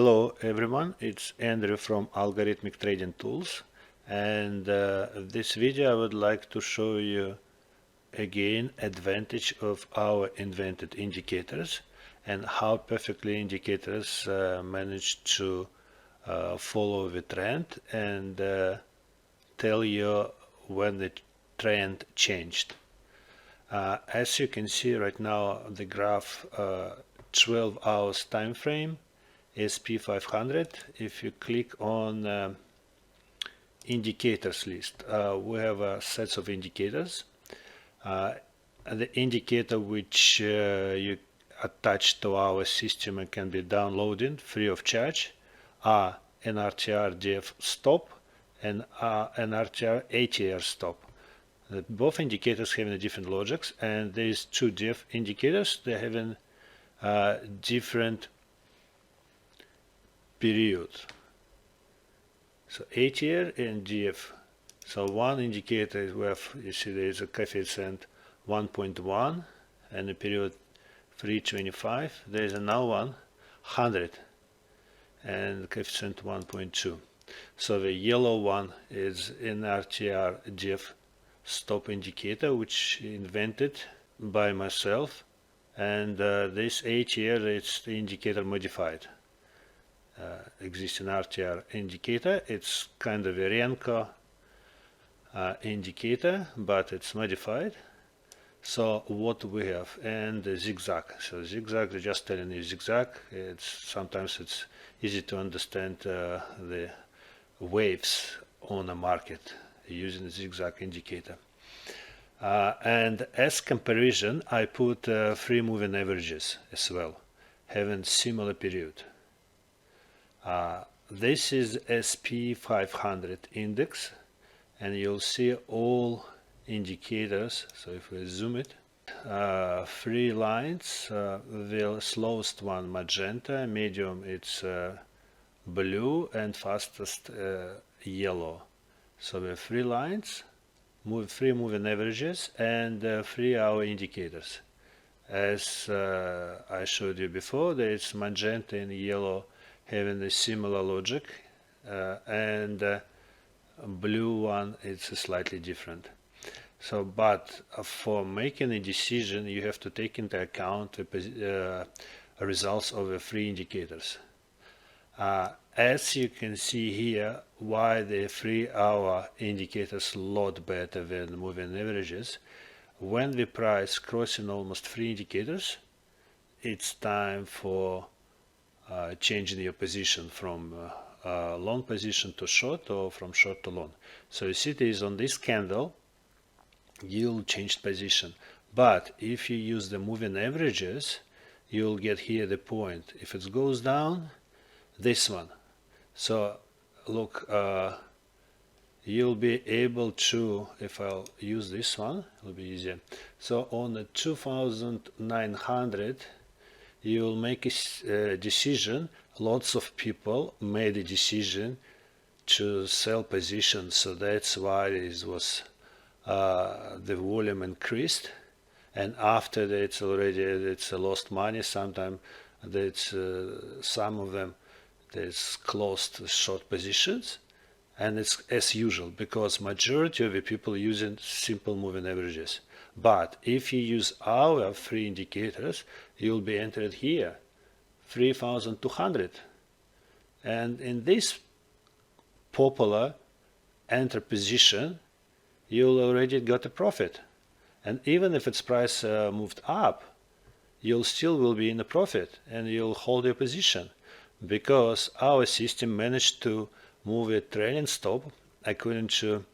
Hello everyone, it's Andrew from Algorithmic Trading Tools, and this video I would like to show you again advantage of our invented indicators and how perfectly indicators manage to follow the trend and tell you when the trend changed. As you can see right now, the graph 12 hours time frame, SP500. If you click on indicators list, we have sets of indicators. The indicator which you attach to our system and can be downloaded free of charge are an RTR def stop and an RTR ATR stop. Both indicators having different logics, and these two def indicators, they having different period. So ATR and DF. So one indicator is where you see there is a coefficient 1.1 and the period 325. There is another one 100 and the coefficient 1.2. So the yellow one is an RTR DF stop indicator which invented by myself, and this ATR it's the indicator modified. Existing RTR indicator, it's kind of a Renko indicator, but it's modified. So what we have, and the zigzag. So zigzag, just telling you zigzag. Sometimes it's easy to understand the waves on the market using the zigzag indicator. And as comparison, I put free moving averages as well, having similar period. This is SP500 index, and you'll see all indicators. So if we zoom it, three lines, the slowest one magenta, medium it's blue, and fastest yellow. So we have three lines, three moving averages, and 3 hour indicators. As I showed you before, there is magenta and yellow having a similar logic, and blue one it's slightly different. So, but for making a decision, you have to take into account the results of the three indicators. As you can see here, why the 3 hour indicators lot better than moving averages. When the price crossing almost three indicators, it's time for changing your position from long position to short, or from short to long. So you see, it is on this candle, you'll change position. But if you use the moving averages, you'll get here the point. If it goes down, this one. So look, you'll be able to, if I'll use this one, it'll be easier. So on the 2900, you'll make a decision. Lots of people made a decision to sell positions, so that's why it was the volume increased, and after that it's lost money. Sometimes that's some of them that's closed short positions, and it's as usual because majority of the people using simple moving averages. But if you use our three indicators, you'll be entered here 3,200, and in this popular enter position you'll already got a profit. And even if its price moved up, you'll still will be in a profit and you'll hold your position, because our system managed to move a trailing stop according to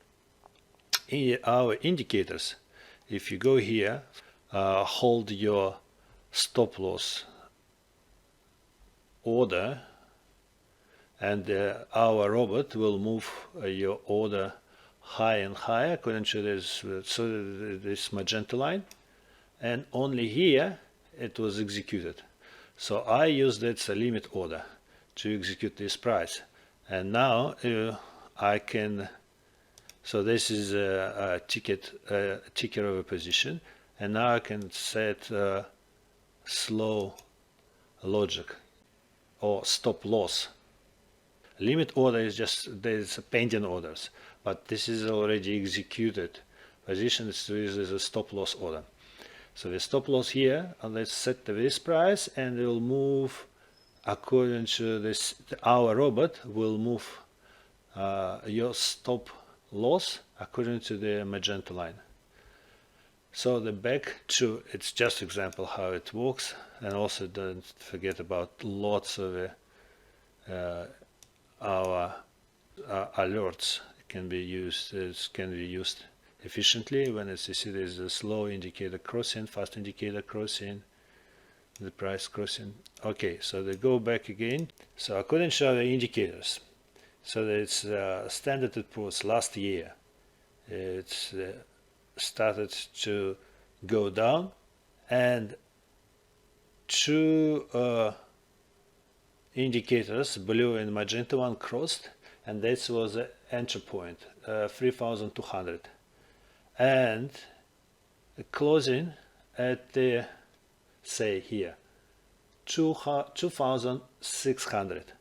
our indicators. If you go here, hold your stop loss order, and our robot will move your order higher and higher according to this magenta line, and only here it was executed. So I used that limit order to execute this price, and now I can. So this is a ticker of a position, and now I can set slow logic. or stop loss. Limit order is just there's pending orders, but this is already executed position. This is a stop loss order. So the stop loss here, and let's set this price, and it will move according to this. Our robot will move your stop loss according to the magenta line. So the back to, it's just example how it works, and also don't forget about lots of our alerts can be used. It can be used efficiently when it's, you see there's a slow indicator crossing, fast indicator crossing, the price crossing. Okay, so they go back again. So according to the indicators, so it's Standard & Poor's last year, it's started to go down, and two indicators, blue and magenta one, crossed, and that was the entry point, 3,200, and the closing at the, say here, 2,600.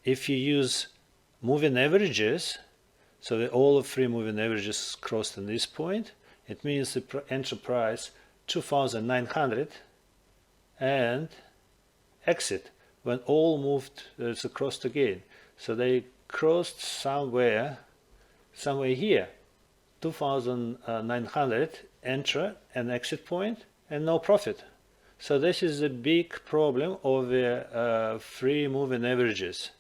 If you use moving averages, so all three moving averages crossed in this point, it means the entry price 2,900 and exit when all moved crossed again. So they crossed somewhere here, 2,900 entry and exit point, and no profit. So this is a big problem of the free moving averages,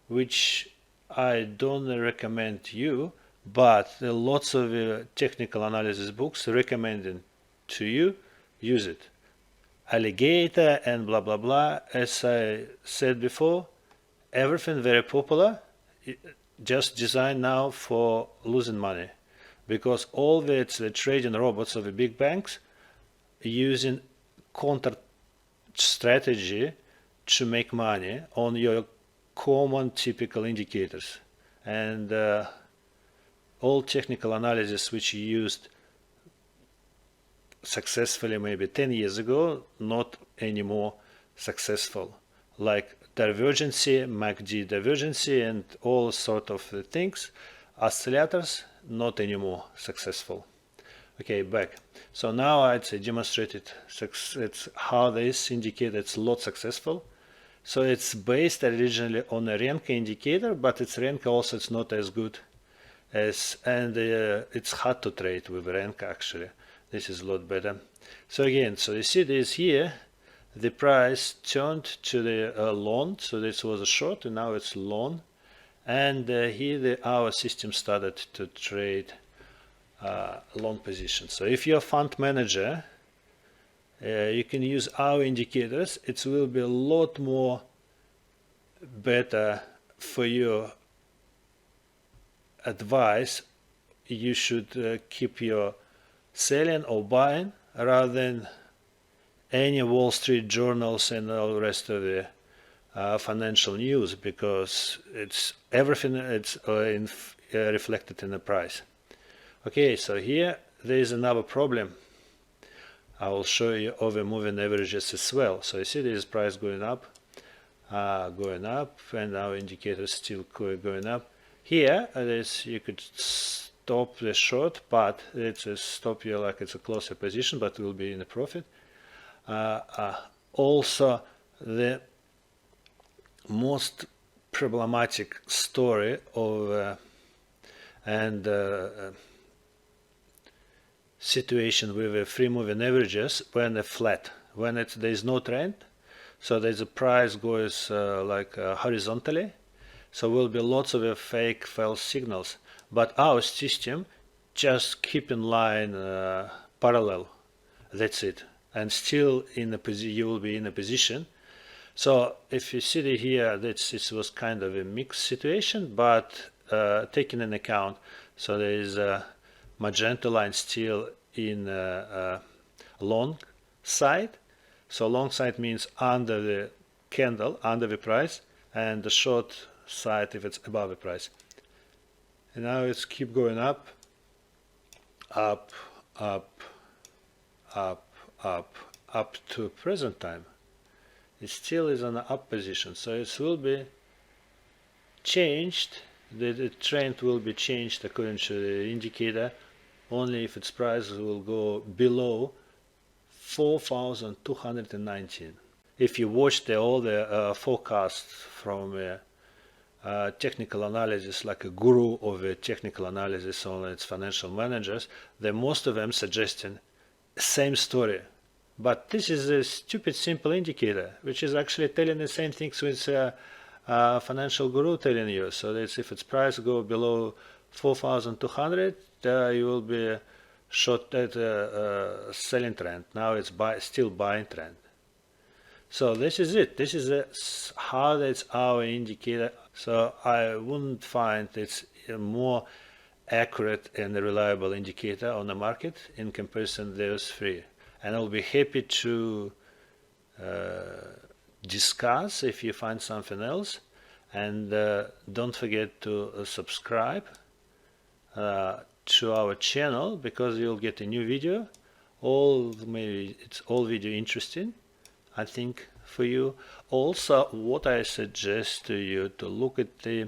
which I don't recommend you, but lots of technical analysis books recommending to you use it. Alligator and blah blah blah, as I said before, everything very popular, just designed now for losing money, because all the trading robots of the big banks using counter strategy to make money on your common typical indicators, and all technical analysis which you used successfully maybe 10 years ago, not anymore successful, like divergency, MACD divergency, and all sort of things. Oscillators, not anymore successful. Okay, back. So now I'd say demonstrated it's how this indicator it's a lot successful. So it's based originally on a Renko indicator, but its Renko also it's not as good as, and it's hard to trade with Renko actually. This is a lot better. So again, so you see this here, the price turned to the long, so this was a short and now it's long, and here our system started to trade long position. So if you're a fund manager, you can use our indicators. It will be a lot more better for your advice. You should keep your selling or buying rather than any Wall Street journals and all the rest of the financial news, because it's everything it's reflected in the price. Okay, so here there is another problem. I will show you over moving averages as well. So you see this price going up, and our indicator still going up. Here, you could stop the short, but it's a stop here like it's a closer position, but will be in a profit. Also, the most problematic story of situation with the free moving averages when they're flat, when there is no trend, so there's a price goes horizontally, so will be lots of fake false signals, but our system just keep in line parallel, that's it, and still in a you will be in a position. So if you see here, this was kind of a mixed situation, but taking into account, so there is a magenta line still in long side. So long side means under the candle, under the price, and the short side if it's above the price. And now it's keep going up, up, up, up, up, up to present time. it still is on the up position, so it will be changed. The trend will be changed according to the indicator only if its price will go below 4,219. If you watch all the forecasts from technical analysis, like a guru of a technical analysis on its financial managers, most of them suggesting same story. But this is a stupid simple indicator, which is actually telling the same things with financial guru telling you. So that's if its price go below 4,200, you will be short at a selling trend. Now it's still buying trend. So this is it. This is how that's our indicator. So I wouldn't find it's a more accurate and reliable indicator on the market in comparison to those three. And I'll be happy to discuss if you find something else. And don't forget to subscribe to our channel, because you'll get a new video. Maybe it's all video interesting, I think, for you. Also, what I suggest to you to look at the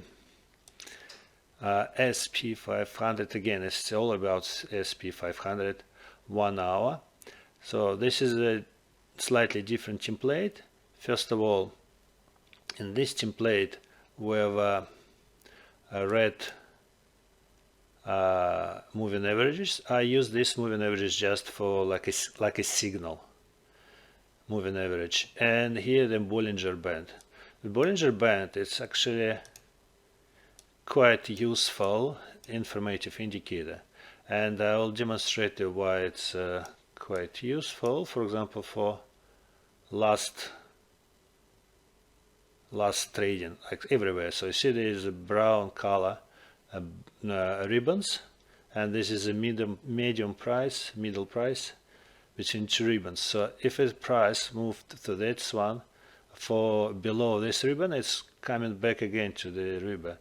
SP500. Again, it's all about SP500 1 hour. So this is a slightly different template. First of all, in this template we have a red moving averages. I use this moving averages just for like a signal moving average. And here the Bollinger Band. The Bollinger Band is actually quite useful informative indicator, and I will demonstrate why it's quite useful. For example, for last trading, like everywhere. So you see there is a brown color ribbons, and this is a middle price between two ribbons. So if a price moved to that one for below this ribbon, it's coming back again to the ribbon.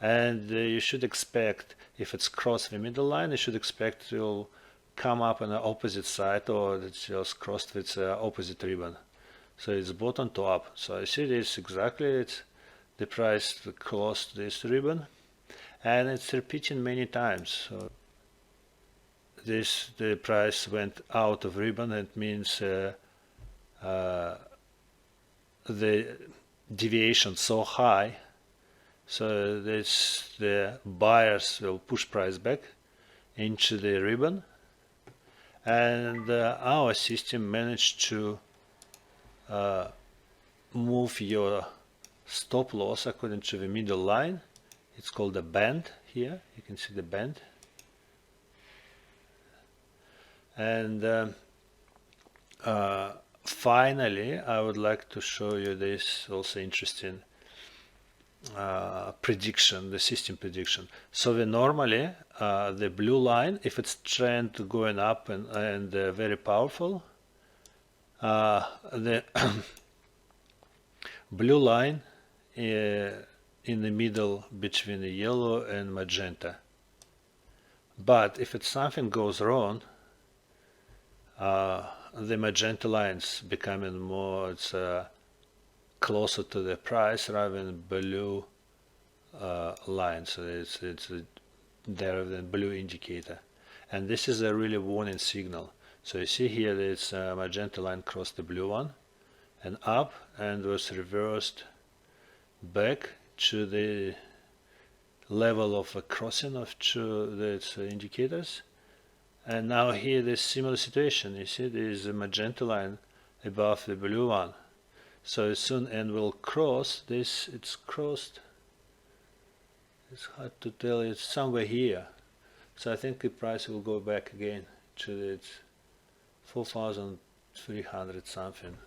And you should expect, if it's crossed the middle line, you should expect it will come up on the opposite side, or it's just crossed with opposite ribbon. So it's bottom to up. So you see this exactly, it's the price close to this ribbon, and it's repeating many times. So the price went out of ribbon. It means the deviation so high, so the buyers will push price back into the ribbon, and our system managed to move your stop loss according to the middle line. It's called a band. Here you can see the band. And finally, I would like to show you this also interesting prediction, the system prediction. So normally the blue line, if it's trend going up and very powerful, the blue line in the middle between the yellow and magenta. But if it's something goes wrong, the magenta lines becoming more closer to the price rather than blue line. So it's there the blue indicator, and this is a really warning signal. So you see here this magenta line crossed the blue one and up, and was reversed back to the level of a crossing of two indicators. And now here there's similar situation. You see there is a magenta line above the blue one. So soon and will cross this. It's crossed. It's hard to tell. It's somewhere here. So I think the price will go back again to its 4,300 something.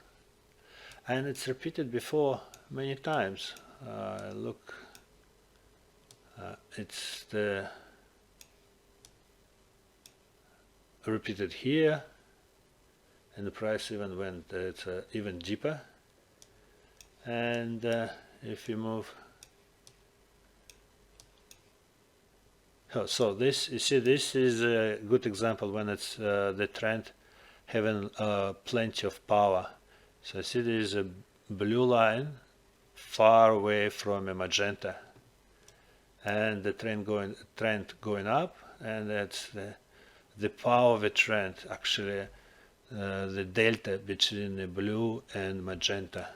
And it's repeated before many times. Look, it's the repeated here, and the price even went it's even deeper. And if you move, so this, you see, this is a good example when it's the trend having plenty of power. So see there is a blue line far away from a magenta, and the trend going up, and that's the power of the trend, actually the delta between the blue and magenta.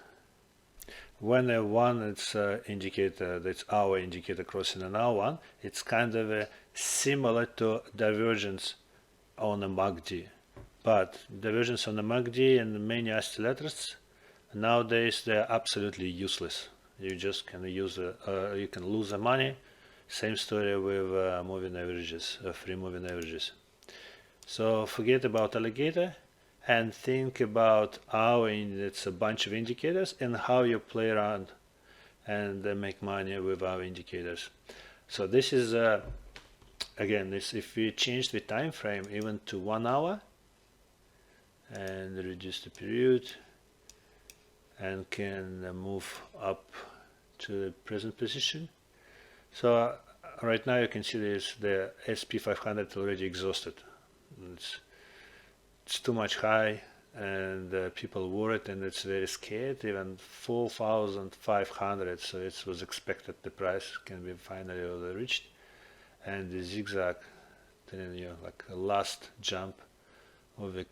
When a one it's indicator, that's our indicator crossing an R1, it's kind of similar to divergence on a MACD. But divergence on the MACD and many oscillators, nowadays they're absolutely useless. You just can use you can lose the money. Same story with moving averages, free moving averages. So forget about alligator and think about it's a bunch of indicators and how you play around and make money with our indicators. So this is again, if we change the time frame even to 1 hour and reduce the period and can move up to the present position. So right now you can see this, the SP500 already exhausted. It's too much high, and people worried, and it's very scared. Even 4,500, so it was expected the price can be finally reached, and the zigzag, telling you like a last jump of the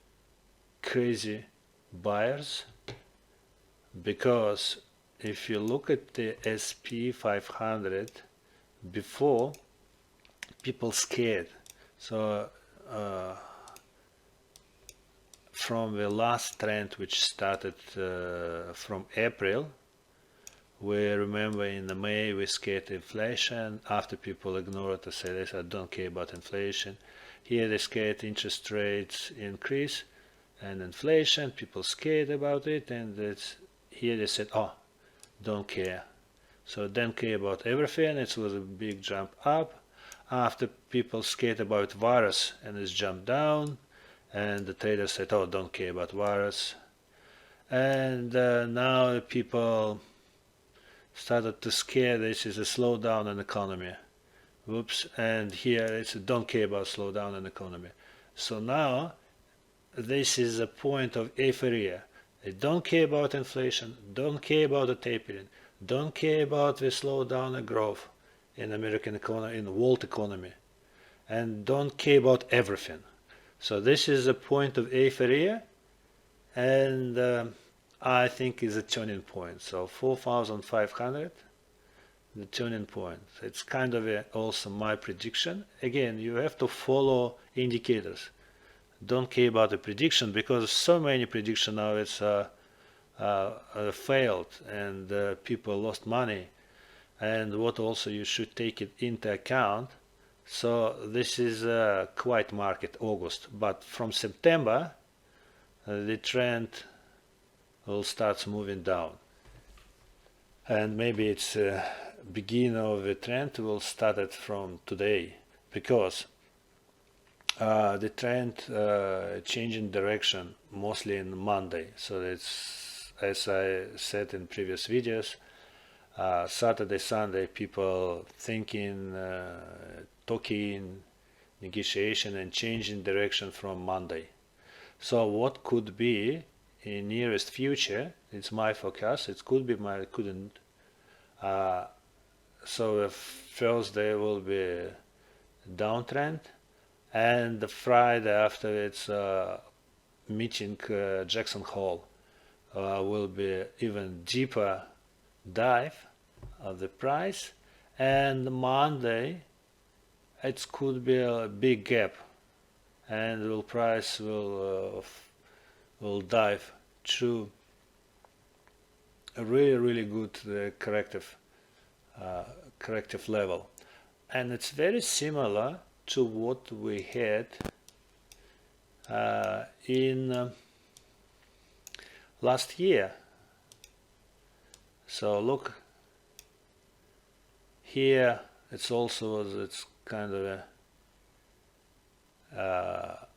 crazy buyers. Because if you look at the SP500 before, people scared. So from the last trend, which started from April, we remember in May we scared inflation. After people ignored it, say this, I don't care about inflation. Here they scared interest rates increase and inflation. People scared about it, and here they said, oh, don't care. So don't care about everything. It was a big jump up. After people scared about virus, and it's jumped down, and the traders said, oh, don't care about virus. And now people started to scare this is a slowdown in economy. Whoops, and here it's don't care about slowdown in economy. So now this is a point of euphoria. They don't care about inflation, don't care about the tapering, don't care about the slowdown in growth in American economy, in the world economy, and don't care about everything. So this is a point of euphoria, and I think is a turning point. So 4,500, the turning point. It's kind of also my prediction. Again, you have to follow indicators. Don't care about the prediction, because so many predictions now it's failed, and people lost money. And what also you should take it into account. So this is a quiet market, August, but from September the trend will start moving down, and maybe it's beginning of the trend will start it from today, because the trend changing direction mostly in Monday. So it's, as I said in previous videos, Saturday, Sunday, people thinking, talking, negotiation, and changing direction from Monday. So what could be in nearest future? It's my forecast. It could be my couldn't. So the Thursday will be downtrend, and the Friday after its meeting Jackson Hole will be even deeper dive of the price, and Monday it could be a big gap, and the price will dive through a really good corrective level, and it's very similar to what we had in last year. So look here, it's also it's kind of a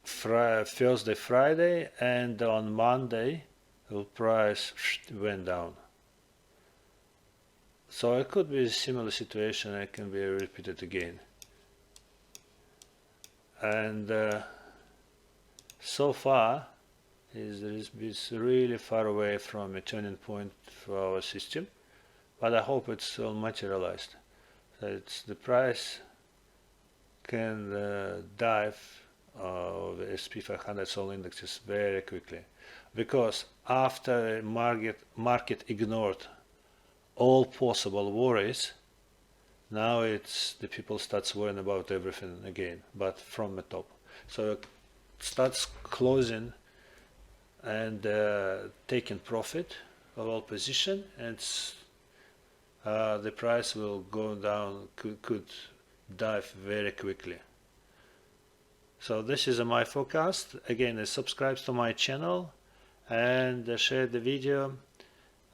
Thursday, Friday, and on Monday the price went down. So it could be a similar situation. It can be repeated again. And so far is really far away from a turning point for our system, but I hope it's all materialized. So it's the price can dive of the SP500 solar indexes very quickly, because after market ignored all possible worries, now it's the people starts worrying about everything again, but from the top. So it starts closing and taking profit of all position, and the price will go down, could dive very quickly. So this is my forecast. Again, subscribe to my channel and share the video,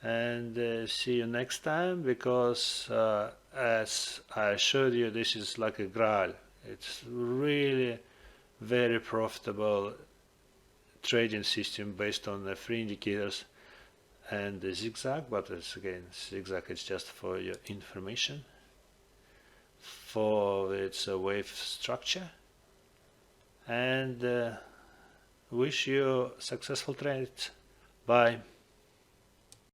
and see you next time, because as I showed you, this is like a graal. It's really very profitable trading system based on the 3 indicators and the zigzag, but it's, again, zigzag is just for your information, for its wave structure, and wish you successful trades. Bye.